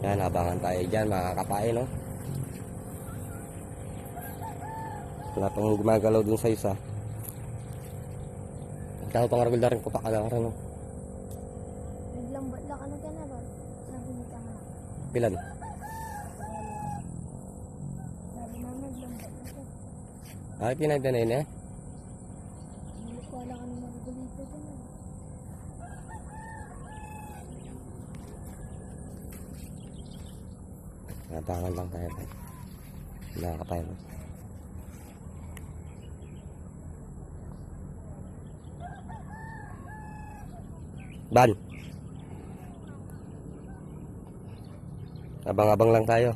Yan, abangan tayo dyan mga kapain, no? Wala pang gumagalaw dun sa isa. Ikaw pang regular rin ko pa ka rin, no? Naglambat lang ka na gana ba? Sabi ni Tama. Pilan? Sabi namin naglambat na siya. Ay, pinagdanayin eh. Hindi ko alam anong magagulito dyan. Abangan lang tayo. Mga kapain, no? Ban. Abang-abang lang tayo.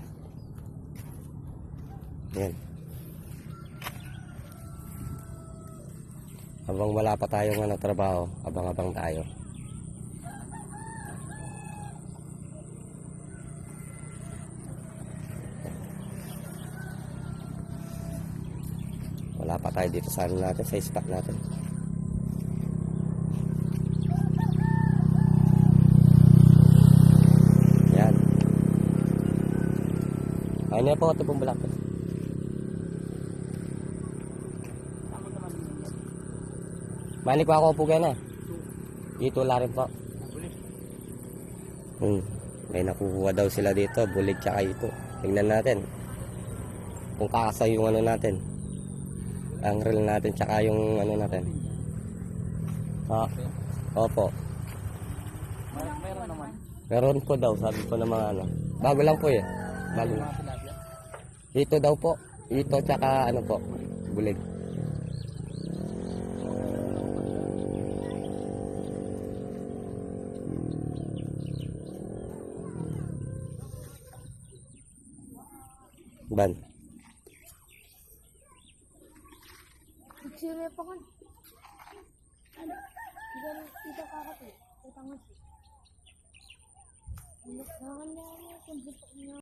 Yan. Habang wala pa tayong trabaho, abang-abang tayo. Wala pa tayo dito sa natin, sa spot natin. Ano po ito pong bulak? Balik po ako po gana. Dito la rin po. May nakukuha daw sila dito, bulig tsaka ito. Tingnan natin kung kakasa yung ano natin, ang reel natin tsaka yung ano natin. Opo. Meron naman. Meron po daw, sabi po ng mga ano. Bago lang po eh. Bago lang. Ito daw po. Ito tsaka ano po, bulig. Ban. Sino pa kan? Ano? Ito kakapit. Ito nga siya. Ano? Nakan na ano?